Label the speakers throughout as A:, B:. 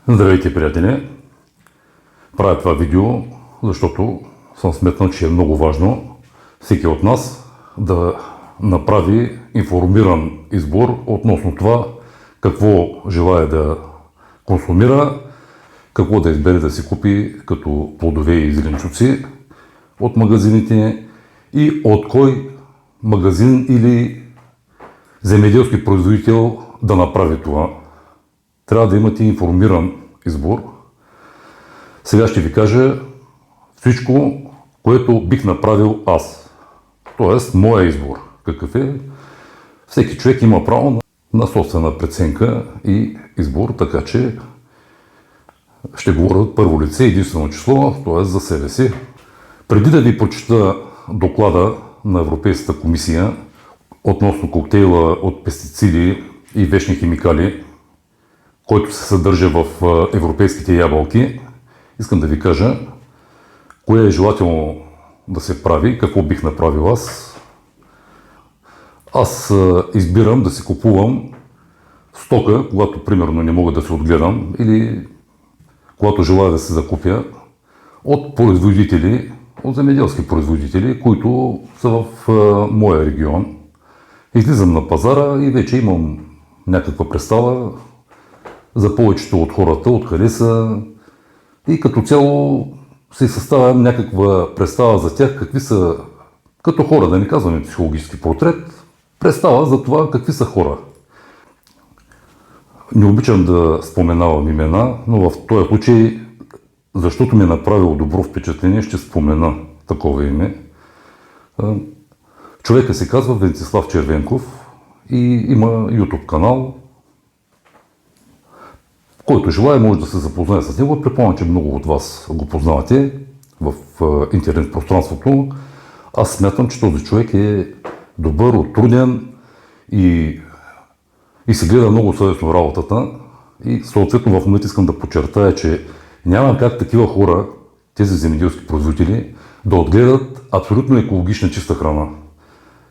A: Здравейте, приятели! Правя това видео, защото съм сметнал, че е много важно всеки от нас да направи информиран избор относно това какво желае да консумира, какво да избере да си купи като плодове и зеленчуци от магазините и от кой магазин или земеделски производител да направи това. Трябва да имате информиран избор. Сега ще ви кажа всичко, което бих направил аз. Тоест, моя избор. Какъв е? Всеки човек има право на собствена преценка и избор, така че ще говоря от първо лице, единствено число, т.е. за себе си. Преди да ви прочета доклада на Европейската комисия относно коктейла от пестициди и вечни химикали, който се съдържа в европейските ябълки, искам да ви кажа кое е желателно да се прави, какво бих направил аз. Аз избирам да си купувам стока, когато примерно не мога да се отгледам или когато желая да се закупя от производители, от земеделски производители, които са в моя регион. Излизам на пазара и вече имам някаква представа за повечето от хората, откъде са и като цяло се съставя някаква представа за тях, какви са като хора, да не казваме психологически портрет, представа за това какви са хора. Не обичам да споменавам имена, но в този случай, защото ми е направило добро впечатление, ще спомена такова име. Човека се казва Венцислав Червенков и има YouTube канал, който желая може да се запознае с него. Предполагам, че много от вас го познавате в интернет пространството. Аз смятам, че този човек е добър, отруден и се гледа много съвестно работата. И съответно в момента искам да подчертая, че няма как такива хора, тези земеделски производители, да отгледат абсолютно екологична чиста храна.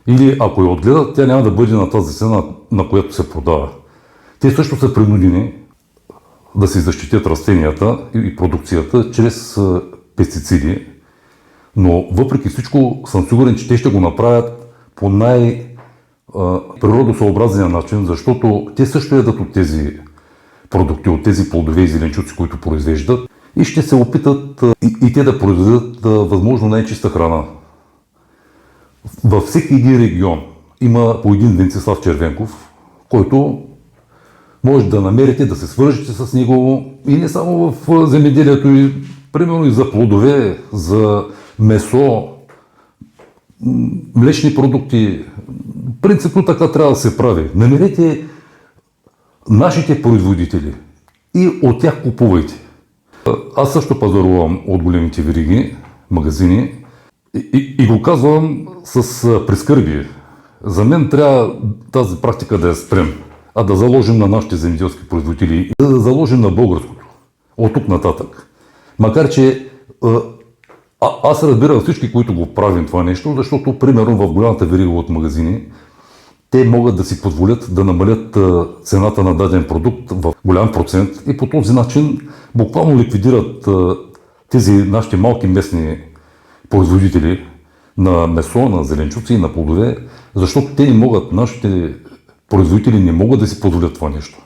A: Или ако я отгледат, тя няма да бъде на тази цена, на която се продава. Те също са принудени да се защитят растенията и продукцията чрез пестициди, но въпреки всичко съм сигурен, че те ще го направят по най-природосъобразния начин, защото те също ядат от тези продукти, от тези плодове и зеленчуци, които произвеждат и ще се опитат и те да произведат възможно най-чиста храна. Във всеки един регион има по един Венцислав Червенков, който може да намерите, да се свържете с него и не само в земеделието, и примерно и за плодове, за месо, млечни продукти. Принципно така трябва да се прави. Намерете нашите производители и от тях купувайте. Аз също пазарувам от големите вериги, магазини и го казвам с прискърбие. За мен трябва тази практика да я спрем, а да заложим на нашите земеделски производители и да заложим на българското от тук нататък. Макар че аз разбирам всички, които го правим това нещо, защото примерно в голямата верига от магазини те могат да си позволят да намалят цената на даден продукт в голям процент и по този начин буквално ликвидират тези нашите малки местни производители на месо, на зеленчуци и на плодове, защото те не могат, нашите производители не могат да си позволят това нещо.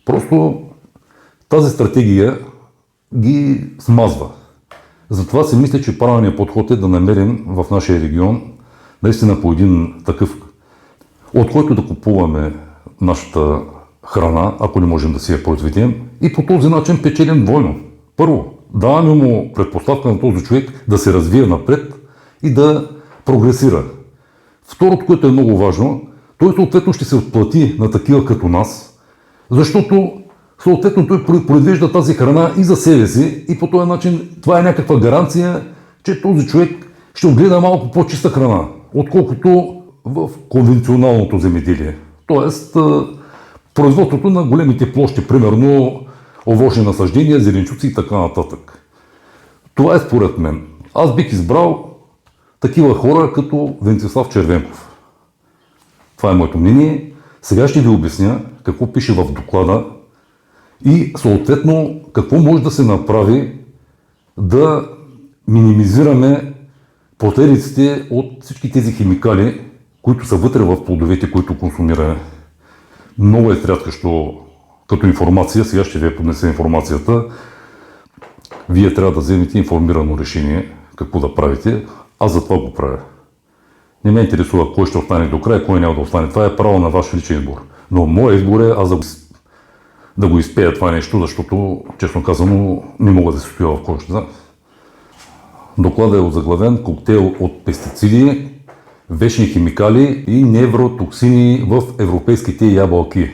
A: Просто тази стратегия ги смазва. Затова си мисля, че правилният подход е да намерим в нашия регион наистина по един такъв, от който да купуваме нашата храна, ако не можем да си я произведем, и по този начин печелим двойно. Първо, даваме му предпоставка на този човек да се развие напред и да прогресира. Второто, което е много важно, той съответно ще се отплати на такива като нас, защото съответно той произвежда тази храна и за себе си и по този начин това е някаква гаранция, че този човек ще отгледа малко по-чиста храна, отколкото в конвенционалното земеделие. Тоест производството на големите площи, примерно овощни насаждения, зеленчуци и така нататък. Това е според мен. Аз бих избрал такива хора като Венцислав Червенков. Това е моето мнение. Сега ще ви обясня какво пише в доклада И съответно какво може да се направи да минимизираме последиците от всички тези химикали, които са вътре в плодовете, които консумираме. Много е стряскащо като информация, сега ще ви поднеса информацията. Вие трябва да вземете информирано решение какво да правите. Аз за това го правя. Не ме интересува кой ще остане до края, кой няма да остане. Това е право на ваш личен избор. Но моят избор е аз да го изпея това нещо, защото, честно казано, не мога да се стоя в кожата. Докладът е озаглавен коктейл от пестициди, вечни химикали и невротоксини в европейските ябълки.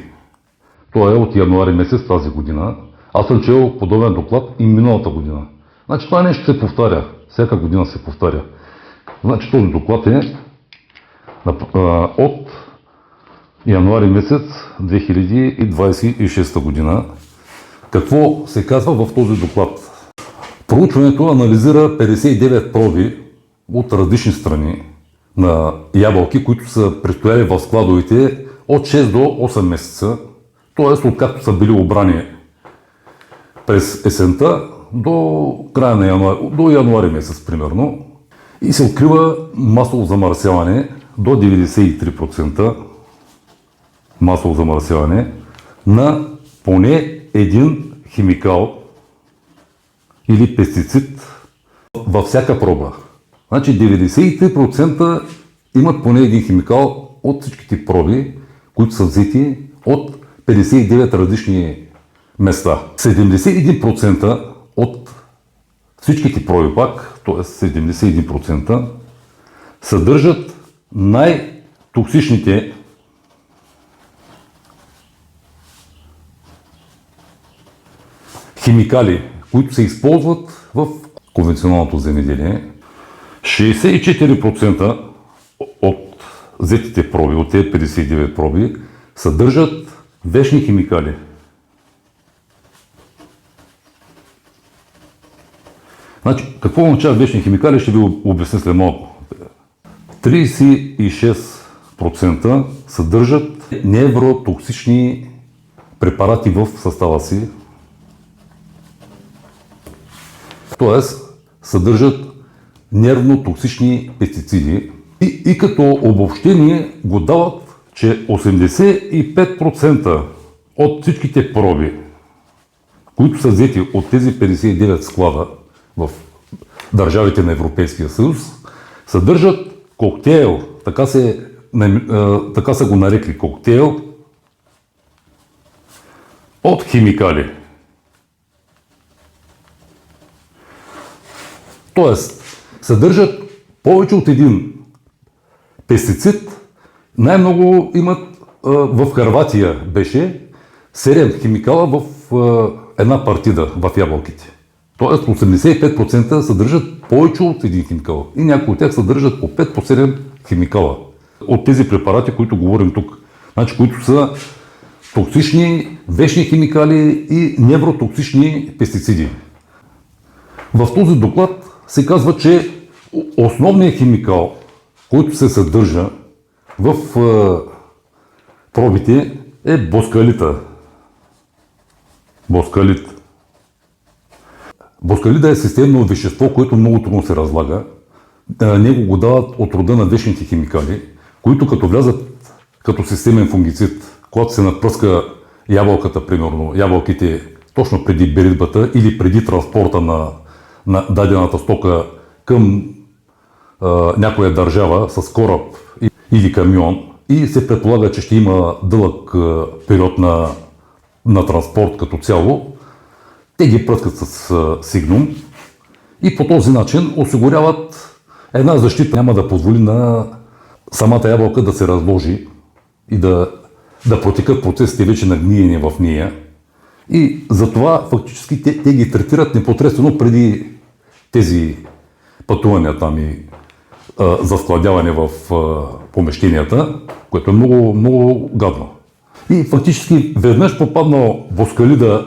A: Това е от януари месец тази година. Аз съм чел подобен доклад и миналата година. Значи това нещо се повтаря. Всяка година се повтаря. Значи този доклад е от януари месец 2026 година. Какво се казва в този доклад? Проучването анализира 59 проби от различни страни на ябълки, които са престояли в складовете от 6 до 8 месеца, т.е. откакто са били обрани през есента до края на януари месец примерно, и се открива масово замърсяване до 93% масово замърсяване на поне един химикал или пестицид във всяка проба. Значи 93% имат поне един химикал от всичките проби, които са взети от 59 различни места. 71% от всичките проби пак, т.е. 71%, съдържат най-токсичните химикали, които се използват в конвенционалното земеделие. 64% от взетите проби, от тези 59 проби, съдържат вечни химикали. Значи, какво означава вечни химикали, ще ви обясня след малко. 36% съдържат невротоксични препарати в състава си, т.е. съдържат нервно-токсични пестициди и като обобщение го дават, че 85% от всичките проби, които са взети от тези 59 склада в държавите на Европейския съюз, съдържат коктейл, така са го нарекли коктейл от химикали. Тоест, съдържат повече от един пестицид. Най-много имат в Хърватия беше 7 химикала в една партида в ябълките. Тоест 85% съдържат повече от един химикал и някои от тях съдържат по 5 по 7 химикала от тези препарати, които говорим тук. Значи, които са токсични, вечни химикали и невротоксични пестициди. В този доклад се казва, че основният химикал, който се съдържа в пробите, е боскалита. Боскалит. Боскалита е системно вещество, което много трудно се разлага. Него го дават от рода на вечните химикали, които като влязат като системен фунгицид, когато се напръска ябълката, примерно, ябълките точно преди беритбата или преди транспорта на дадената стока към някоя държава с кораб или камион и се предполага, че ще има дълъг период на транспорт като цяло, те ги пръскат с сигнум и по този начин осигуряват една защита. Няма да позволи на самата ябълка да се разложи и да протекат процесите вече на гниене в нея. И затова фактически те ги третират непосредствено преди тези пътувания там и за складяване в помещенията, което е много, много гадно. И фактически веднъж попаднал боскалида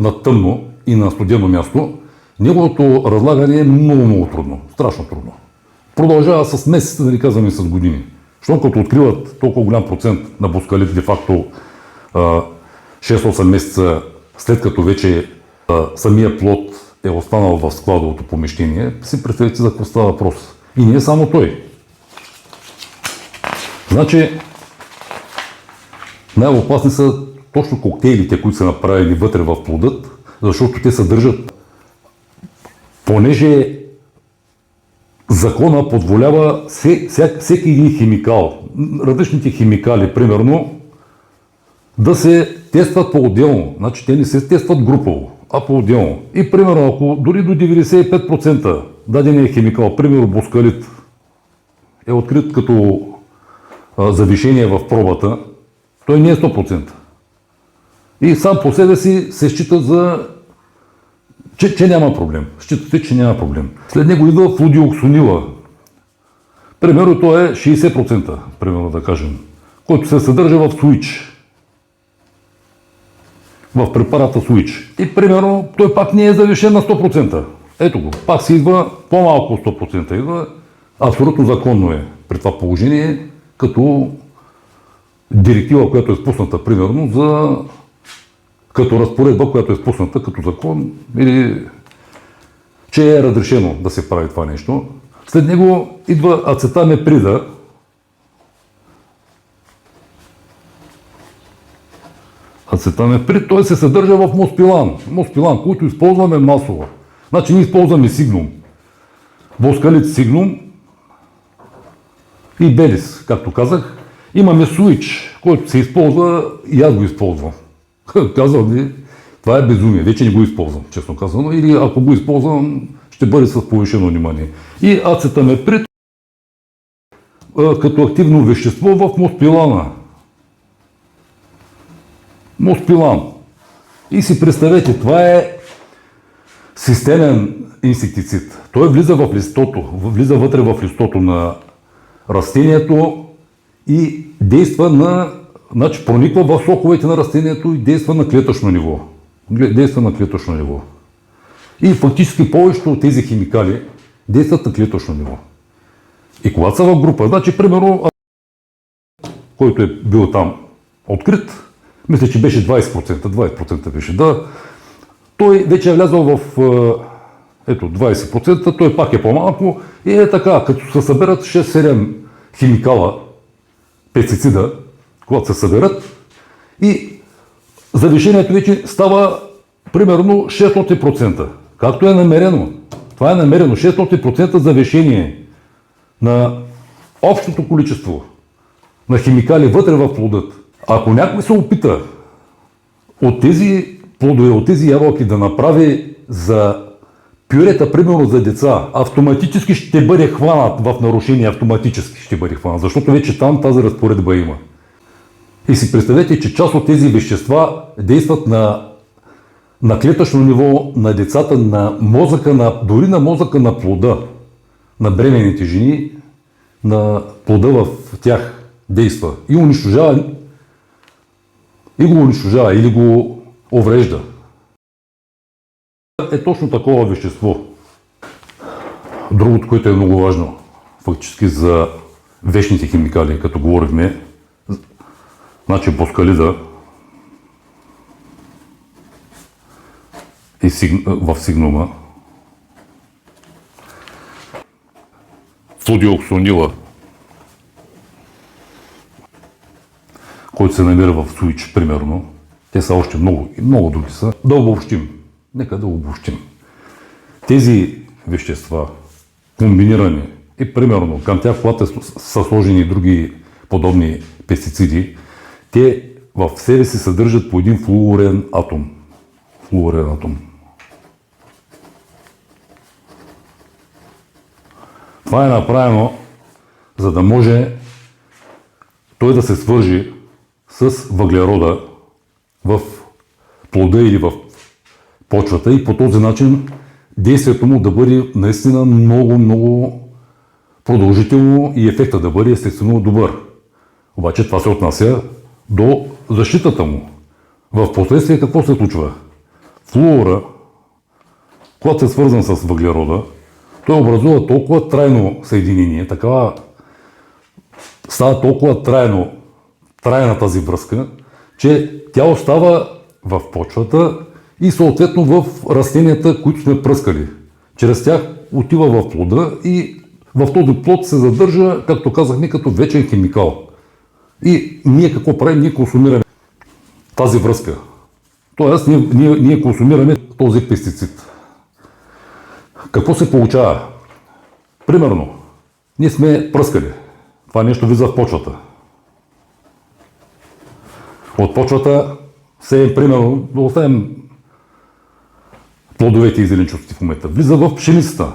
A: на тъмно и на студено място, неговото разлагане е много, много трудно, страшно трудно. Продължава с месеци, да не казваме и с години. Защото като откриват толкова голям процент на боскалит, де факто 6-8 месеца след като вече самия плод е останал в складовото помещение, си представете за какво става въпрос. И не е само той. Значи, най-опасни са точно коктейлите, които са направени вътре в плодът, защото те съдържат, понеже закона позволява всеки един химикал, различните химикали, примерно, да се тестват по-отделно. Значи те не се тестват групово, а по-отделно. И примерно, ако дори до 95% дадения химикал, примерно боскалит, е открит като завишение в пробата, той не е 100%. И сам по себе си се счита за че няма проблем. Счита се, че няма проблем. След него идва флудиоксонила. Примерно той е 60%, примерно да кажем, който се съдържа в суич. В препарата суич. И примерно той пак не е завишен на 100%. Ето го, пак си идва по-малко от 100%. Идва. Абсолютно законно е при това положение, като директива, която е спусната, примерно, като разпоредба, която е спусната като закон, или че е разрешено да се прави това нещо. След него идва ацетамеприда. Ацетамеприд, той се съдържа в моспилан. Моспилан, който използваме масово. Значи ние използваме сигнум. Боскалит сигнум и белис, както казах. Имаме суич, който се използва и аз го използвам. Казвам ви, това е безумие. Вече не го използвам, честно казано. Или ако го използвам, ще бъде с повишено внимание. И ацетамеприд като активно вещество в моспилана. Моспилан. И си представете, това е системен инсектицид. Той влиза в листото, влиза вътре в листото на растението и действа значи прониква в соковете на растението и действа на клетъчно ниво. И фактически повечето от тези химикали действат на клетъчно ниво. И когато са в група, значи примерно, който е бил там открит, мисля, че беше 20% беше, да. Той вече е влязъл в 20%, той пак е по-малко и е така, като се съберат 6-7 химикала, пестицида, когато се съберат и завишението вече става примерно 600%. Както е намерено. Това е намерено 600% завишение на общото количество на химикали вътре в плодът. Ако някой се опита от тези плодове, от тези ябълки да направи за пюрета, примерно за деца, автоматически ще бъде хванат в нарушение, автоматически ще бъде хванат, защото вече там тази разпоредба има. И си представете, че част от тези вещества действат на клетъчно ниво на децата, на мозъка, дори на мозъка на плода, на бременните жени, на плода в тях действа и го унищожава или го уврежда. Е точно такова вещество. Другото, което е много важно, фактически за вечните химикали, като говорихме, значи боскалида и в сигнума, флудиоксонила, който се намира в суич, примерно. Те са още много и много други са. Да обобщим. Нека да обобщим. Тези вещества, комбинирани и примерно към тях, когато са сложени други подобни пестициди, те в себе си съдържат по един флуорен атом. Това е направено, за да може той да се свържи с въглерода в плода или в почвата и по този начин действието му да бъде наистина много продължително и ефектът да бъде естествено добър. Обаче това се отнася до защитата му. В последствие какво се случва? Флуора, когато е свързан с въглерода, той образува толкова трайно съединение, става толкова трайна тази връзка, че тя остава в почвата и съответно в растенията, които сме пръскали. Чрез тях отива в плода и в този плод се задържа, както казахме, като вечен химикал. И ние какво правим? Ние консумираме тази връзка. Тоест, ние консумираме този пестицид. Какво се получава? Примерно, ние сме пръскали. Това нещо влиза в почвата. От почвата сеем, примерно, да оставим плодовете и зеленчуците в момента. Влиза в пшеницата.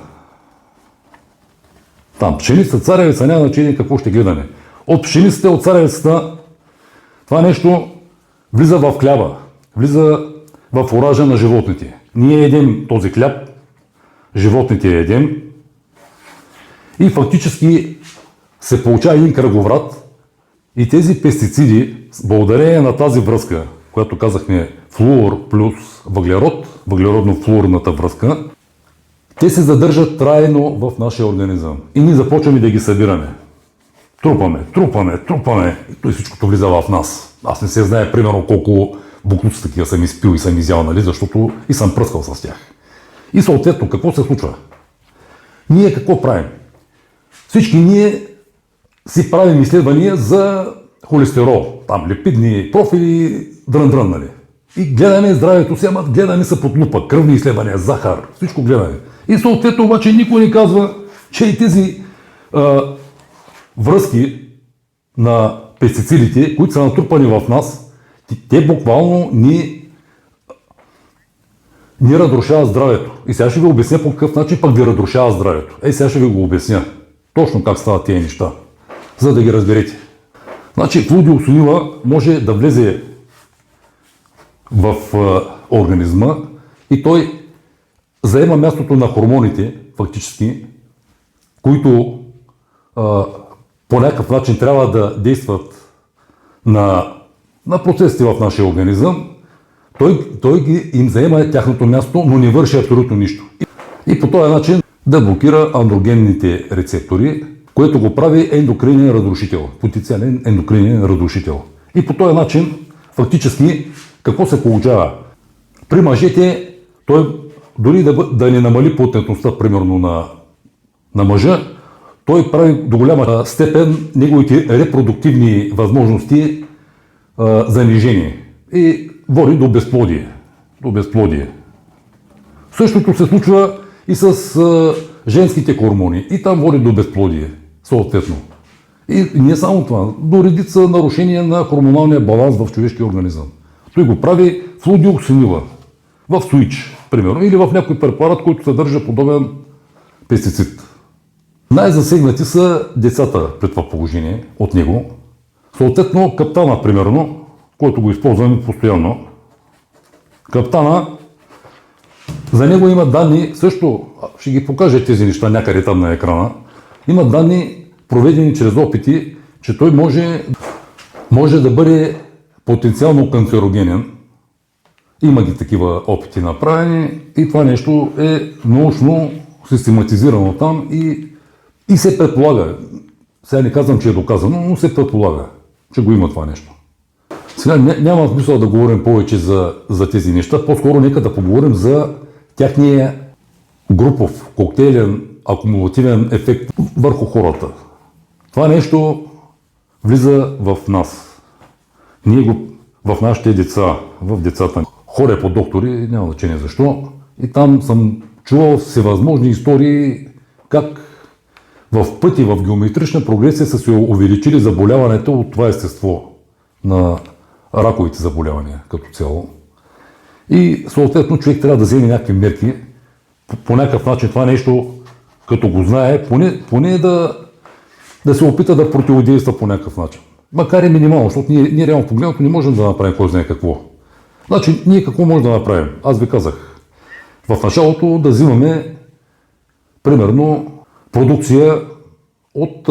A: Там пшеница, царевица, няма значение какво ще гледаме. От пшеницата, от царевицата, това нещо влиза в хляба, влиза в оража на животните. Ние едем този хляб, животните едем и фактически се получава един кръговрат и тези пестициди, благодарение на тази връзка, която казахме флуор плюс въглерод, въглеродно-флуорната връзка, те се задържат трайно в нашия организъм. И ние започваме да ги събираме. Трупаме. И той всичкото влиза в нас. Аз не се знае, примерно, колко буклуци такива съм изпил и съм изял, нали, защото и съм пръскал с тях. И съответно, какво се случва? Ние какво правим? Всички ние си правим изследвания за холестерол, там липидни профили, дрън, нали. И гледаме здравето си, ама гледаме се под лупа, кръвни изследвания, захар, всичко гледаме. И съответно обаче никой не казва, че и тези връзки на пестицидите, които са натрупани в нас, те буквално ни разрушават здравето. И сега ще ви обясня по какъв начин пък ви разрушава здравето. Сега ще ви го обясня. Точно как стават тези неща, за да ги разберете. Значи, флудиоксонила може да влезе в организма и той заема мястото на хормоните, фактически, които по някакъв начин трябва да действат на процесите в нашия организъм. Той им заема тяхното място, но не върши абсолютно нищо. И по този начин да блокира андрогенните рецептори, което го прави ендокринен разрушител, потенциален ендокринен разрушител. И по този начин, фактически, какво се получава? При мъжете, той дори да не намали потентността, примерно на мъжа, той прави до голяма степен неговите репродуктивни възможности занижени и води до безплодие. Същото се случва и с женските хормони. И там води до безплодие, съответно. И не само това, до редица нарушения на хормоналния баланс в човешкия организъм. Той го прави флудиоксонила в суич, примерно, или в някой препарат, който съдържа подобен пестицид. Най-засегнати са децата при това положение от него. Съответно, каптана, примерно, който го използваме постоянно. Каптана, за него има данни, също ще ги покажа тези неща някъде там на екрана. Има данни, проведени чрез опити, че той може да бъде потенциално канцерогенен. Има ги такива опити направени и това нещо е научно систематизирано там и се предполага. Сега не казвам, че е доказано, но се предполага, че го има това нещо. Сега няма смисъл да говорим повече за тези неща, по-скоро нека да поговорим за тяхния групов, коктейлен, акумулативен ефект върху хората. Това нещо влиза в нас. Ние го в нашите деца, в децата. Ходя по доктори, няма значение защо. И там съм чувал всевъзможни истории как в пъти, в геометрична прогресия са се увеличили заболяването от това естество на раковите заболявания като цяло. И съответно човек трябва да вземе някакви мерки. По някакъв начин това нещо, като го знае, поне да се опита да противодейства по някакъв начин. Макар и минимално, защото ние реално погледнато не можем да направим кой знае какво. Значи, ние какво можем да направим? Аз ви казах. В началото да взимаме, примерно, продукция от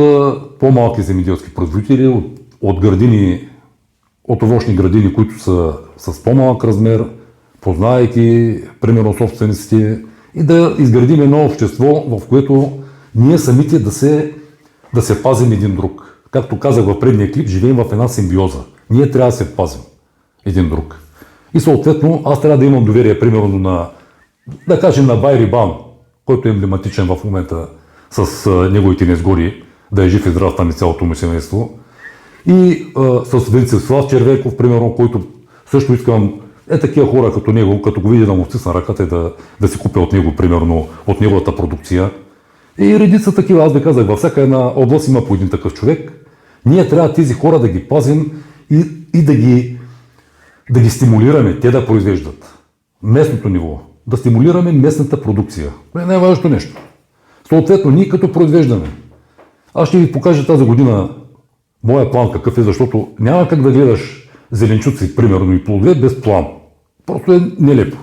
A: по-малки земеделски производители, от градини, от овощни градини, които са с по-малък размер, познавайки, примерно, собствениците и да изградим едно общество, в което ние самите да се пазим един друг. Както казах в предния клип, живеем в една симбиоза. Ние трябва да се пазим един друг. И съответно аз трябва да имам доверие, примерно на, да кажем, на Байрибан, който е емблематичен в момента с неговите незгоди, да е жив и здрав там и цялото му семейство. И с Венцислав Червеков, примерно, който също искам такива хора като него, като го видя да му стисна ръката и да си купя от него, примерно, от неговата продукция. И редица такива, аз ви казах, във всяка една област има по един такъв човек. Ние трябва тези хора да ги пазим и да ги стимулираме, те да произвеждат. Местното ниво. Да стимулираме местната продукция. Това е най-важното нещо. Съответно, ние като произвеждаме. Аз ще ви покажа тази година моя план какъв е, защото няма как да гледаш зеленчуци, примерно, и плодове без план. Просто е нелепо.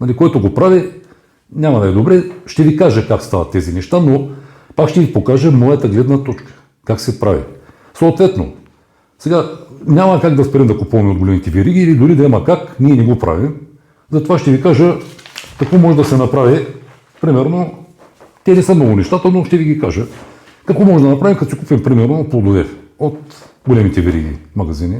A: Нали, който го прави, няма да е добре. Ще ви кажа как стават тези неща, но пак ще ви покажа моята гледна точка. Как се прави. Съответно, сега няма как да спрем да купуваме от големите вериги или дори да има как, ние не го правим. Затова ще ви кажа какво може да се направи. Примерно, те не са много нещата, но ще ви ги кажа. Какво може да направим, като си купим, примерно, плодове от големите вериги магазини.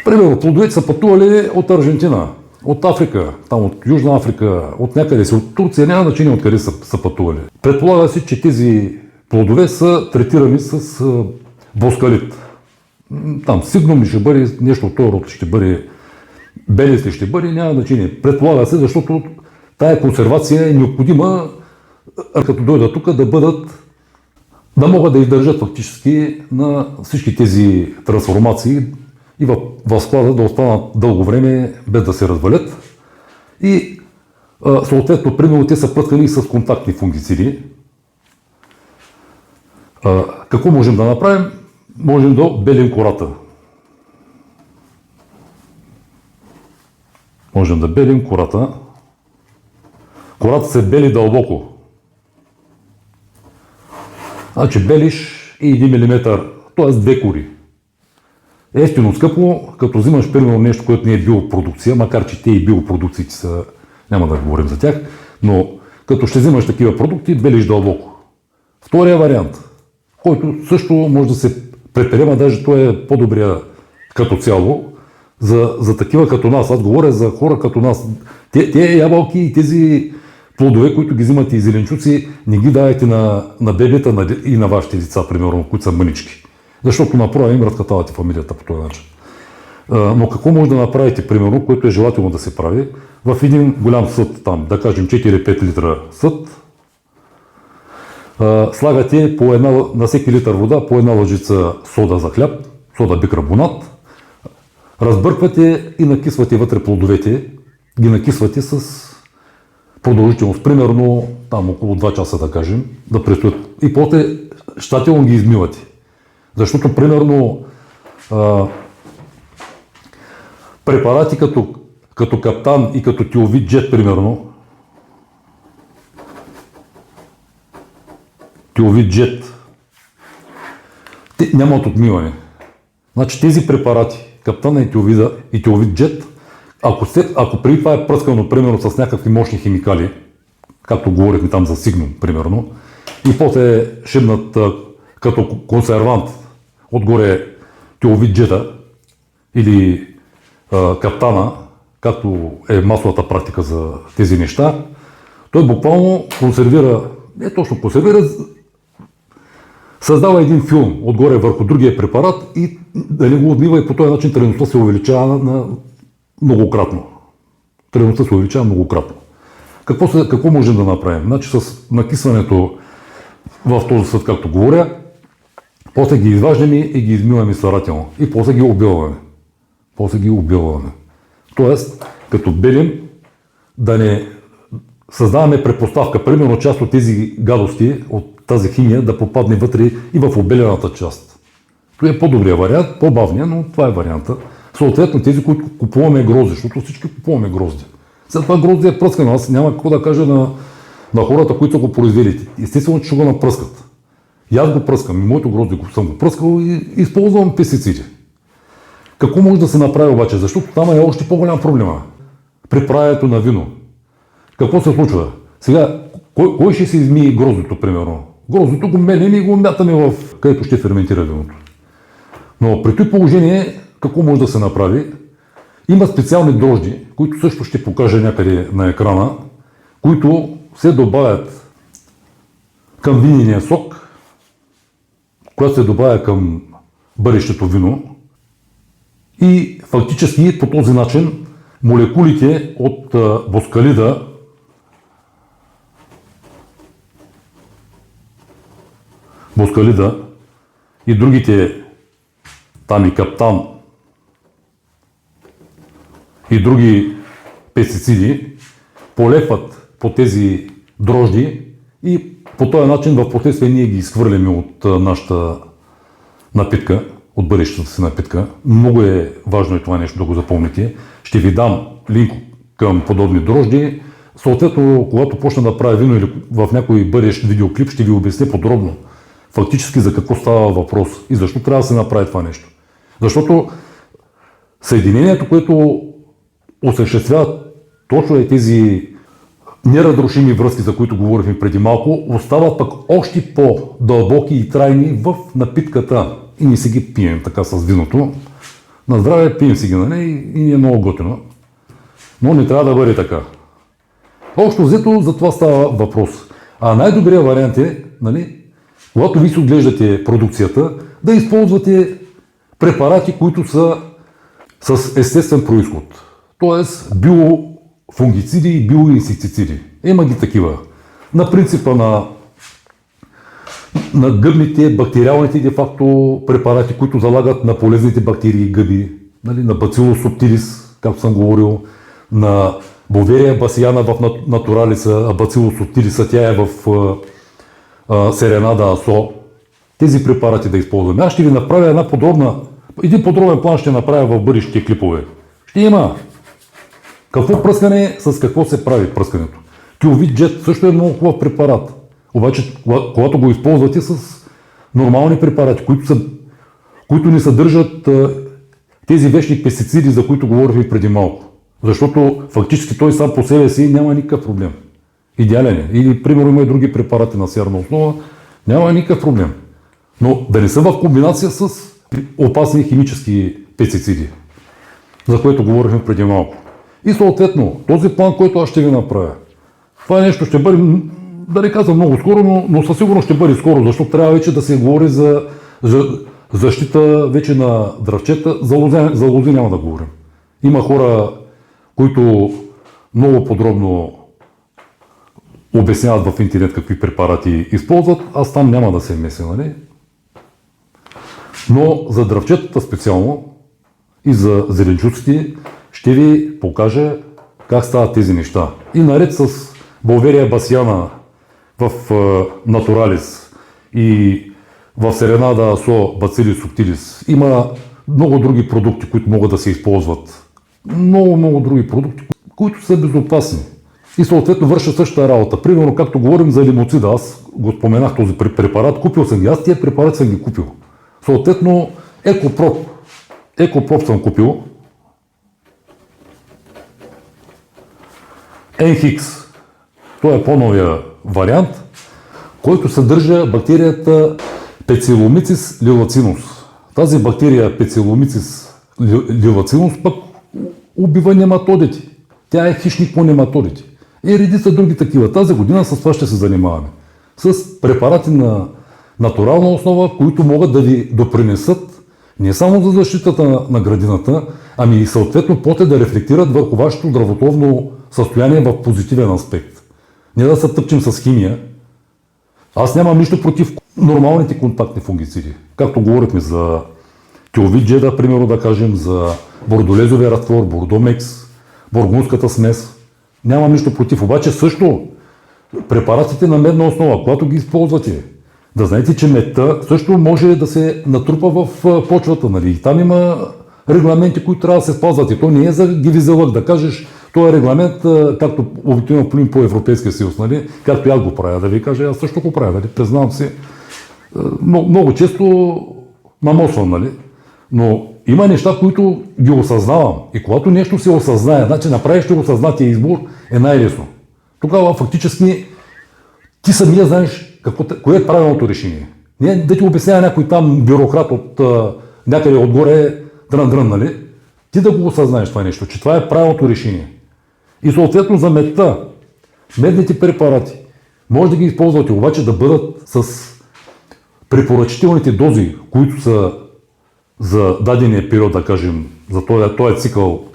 A: Примерно, плодовете са пътували от Аржентина, от Африка, там от Южна Африка, от някъде си, от Турция, няма значение откъде са пътували. Предполага се, че тези плодове са третирани с боскалит. Там сигнум ли ще бъде, нещо от този род ще бъде, белес ли ще бъде, няма значение. Предполага се, защото тая консервация е необходима, като дойдат тук да могат да издържат фактически на всички тези трансформации и в склада да останат дълго време без да се развалят. И съответно, примерно, те са пръскани с контактни фунгициди. Какво можем да направим? Можем да белим кората. Можем да белим кората. Кората се бели дълбоко. Значи белиш и 1 мм, т.е. 2 кори. Ефтино, скъпо, като взимаш примерно нещо, което не е биопродукция, макар че те и биопродукциите са, няма да говорим за тях, но като ще взимаш такива продукти, белиш дълбоко. Втория вариант, който също може да се предприема, даже той е по-добрия като цяло, за такива като нас. Аз говоря за хора като нас. Те ябълки и тези плодове, които ги взимате и зеленчуци, не ги давайте на бебета и на вашите деца, примерно, които са мънички. Защото направо им разкатавате фамилията по този начин. Но какво може да направите, примерно, което е желателно да се прави, в един голям съд, там, да кажем 4-5 литра съд, слагате на всеки литър вода по една лъжица сода за хляб, сода бикарбонат, разбърквате и накисвате вътре плодовете, ги накисвате с продължителност, примерно там около 2 часа, да кажем, да престоят. И после щателно ги измивате. Защото, примерно, препарати като каптан и като тиовид джет, примерно, тиовид джет, те нямат отмиване. Значи тези препарати, каптана и тиовид джет, ако преди това е пръскано, примерно, с някакви мощни химикали, както говорихме там за сигнум, примерно, и после шибнат като консервант отгоре тиовид джета или каптана, както е масовата практика за тези неща, той буквално консервира, не точно консервира, създава един филм отгоре върху другия препарат и да не го отмива и по този начин трайността се увеличава многократно. Трайността се увеличава многократно. Какво можем да направим? Значи с накисването в този съд, както говоря, после ги изваждаме и ги измиваме старателно. И после ги обилваме. Тоест, като белим, да не създаваме предпоставка, примерно част от тези гадости, от тази химия да попадне вътре и в обелената част. Това е по-добрия вариант, по-бавния, но това е варианта. Съответно, тези, които купуваме грозди, защото всички купуваме грозди. След това грозди е пръскано. Аз няма какво да кажа на хората, които са го произвели. Естествено, че ще го напръскат. И аз го пръскам. И моето грозди съм го пръскал и използвам пестициди. Какво може да се направи обаче? Защото там е още по-голям проблема. При правенето на вино. Какво се случва? Сега, кой ще се измие гроздито, примерно? Гроздито го мелим и го мятаме където ще ферментира виното. Но при това положение, какво може да се направи? Има специални дрожди, които също ще покажа някъде на екрана, които се добавят към винения сок, която се добавя към бъдещето вино и фактически по този начин молекулите от боскалида и другите там и каптан и други пестициди полепват по тези дрожди и по този начин в последствие ние ги изхвърляме от нашата напитка, от бъдещата си напитка. Много е важно и това нещо да го запомните. Ще ви дам линк към подобни дрожди. Съответно, когато почна да правя вино или в някой бъдещ видеоклип, ще ви обясня подробно фактически за какво става въпрос и защо трябва да се направи това нещо. Защото съединението, което осъществява точно е тези неразрушими връзки, за които говорихме преди малко, остават пък още по-дълбоки и трайни в напитката. И ние си ги пием така с виното. На здраве пием си ги, нали? И ни е много готино. Но не трябва да бъде така. Общо взето за това става въпрос. А най-добрият вариант е, нали, когато ви си отглеждате продукцията, да използвате препарати, които са с естествен произход. Тоест биофунгициди и биоинсектициди. Има ги такива. На принципа на гъбните, бактериалните де-факто препарати, които залагат на полезните бактерии и гъби, нали, на Bacillus subtilis, както съм говорил, на Boveria bassiana в натуралиса, а Bacillus subtilis тя е в Serenada aso. Тези препарати да използваме. Аз ще ви направя един подробен план ще направя в бъдещите клипове. Ще има какво пръскане, с какво се прави пръскането. Килвит Джет също е много хубав препарат. Обаче, когато го използвате с нормални препарати, които не съдържат тези вечни пестициди, за които говорихме преди малко. Защото фактически той сам по себе си няма никакъв проблем. Идеален е. Или, примерно, има и други препарати на сярна основа, няма никакъв проблем. Но да не са в комбинация с опасни химически пестициди, за което говорихме преди малко. И съответно, този план, който аз ще ви направя, това нещо ще бъде, да не казвам много скоро, но със сигурност ще бъде скоро, защото трябва вече да се говори за защита вече на дръвчета. За лози няма да говорим. Има хора, които много подробно обясняват в интернет какви препарати използват. Аз там няма да се меся, нали? Но за дръвчетата специално и за зеленчуците ще ви покажа как стават тези неща. И наред с Boveria bassiana в Naturalis и в Serenada aso Bacillus subtilis има много други продукти, които могат да се използват. Много други продукти, които са безопасни. И съответно вършат същата работа. Примерно, както говорим за лимоцида, аз го споменах този препарат, купил съм ги. Аз тия препарати съм ги купил. Съответно, Екопроп съм купил. NHX, той е по-новия вариант, който съдържа бактерията Pecillomyces lilacinus. Тази бактерия Pecillomyces lilacinus пък убива нематодите. Тя е хищник по нематодите. И редица други такива. Тази година с това ще се занимаваме. С препарати на натурална основа, които могат да ви допринесат не само за защитата на градината, ами и съответно после да рефлектират върху вашето здравословно състояние в позитивен аспект. Не да се тъпчем с химия. Аз нямам нищо против нормалните контактни фунгициди. Както говорихме за тиовиджеда, примерно да кажем, за бордолезовия разтвор, бордомекс, бургундската смес. Нямам нищо против. Обаче също препаратите на медна основа, когато ги използвате, да знаете, че медта също може да се натрупа в почвата. Нали? И там има регламенти, които трябва да се спазват. И то не е за гивизелък да кажеш, то е регламент, както обикновено плюем по Европейския съюз, нали? Както и аз го правя, да ви кажа, аз също го правя, нали? Признавам си. Много често намосвам, нали? Но има неща, които ги осъзнавам. И когато нещо се осъзнае, значи направиш осъзнатия избор, е най-лесно. Тогава фактически ти самия знаеш кое е правилното решение. Не да ти обяснява някой там бюрократ от някъде отгоре дрън, нали? ти да го осъзнаеш това нещо, че това е правилното решение. И съответно за медта, медните препарати, може да ги използвате, обаче да бъдат с препоръчителните дози, които са за дадения период, да кажем, за този цикъл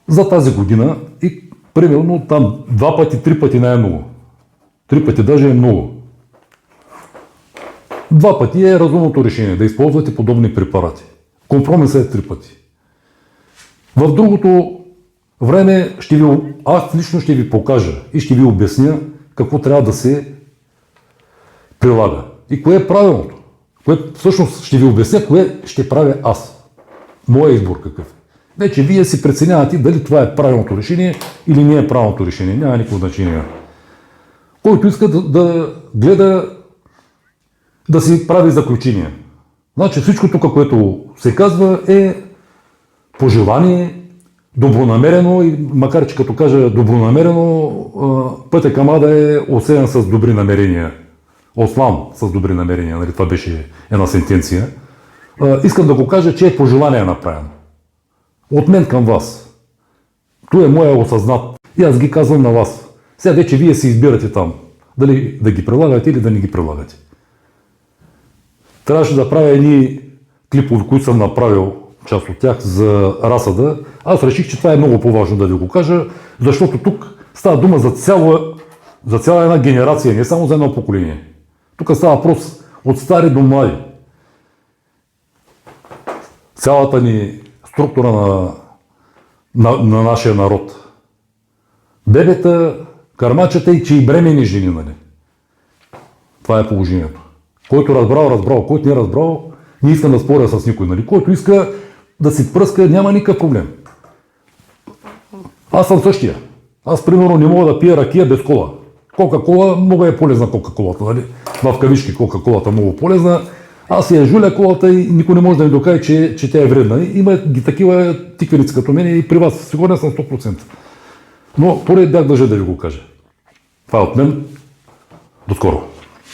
A: за тази година и примерно там 2 пъти, 3 пъти най-много. 3 пъти даже е много. 2 пъти е разумното решение да използвате подобни препарати. Компромисът е 3 пъти. В другото време аз лично ще ви покажа и ще ви обясня какво трябва да се прилага. И кое е правилното. Всъщност ще ви обясня кое ще правя аз. Моя избор какъв е. Вече вие си преценявате дали това е правилното решение или не е правилното решение. Няма никакво значение. Който иска да гледа, да си прави заключения. Значи всичко тук, което се казва, е пожелание, добронамерено, и макар че като кажа добронамерено, пътя към Ада е осеян с добри намерения. Ослан с добри намерения, нали? Това беше една сентенция. Искам да го кажа, че е пожелание направено. От мен към вас. Това е моя осъзнат. И аз ги казвам на вас. Сега вече вие си избирате там. Дали да ги прилагате или да не ги прилагате. Трябваше да правя едни клипове, които съм направил, част от тях, за разсада. Аз реших, че това е много по-важно да ви го кажа, защото тук става дума за цяла една генерация, не само за едно поколение. Тук става въпрос от стари до млади. Цялата ни структура на нашия народ. Бебета, кърмачета и че и бремени жени, нали? Това е положението. Който разбрал, който не разбрал, не искам да споря с никой, нали? Който иска да си пръска, няма никакъв проблем. Аз съм същия. Аз, примерно, не мога да пия ракия без кола. Кока-кола много е полезна кока-колата, нали? В кавички кока-колата много полезна. Аз я жуля колата и никой не може да ми докаже, че тя е вредна. Има ги такива тиквеници като мен и при вас. Сигурен съм 100%. Но поред бях държа да ви го кажа. Това е от мен. До скоро.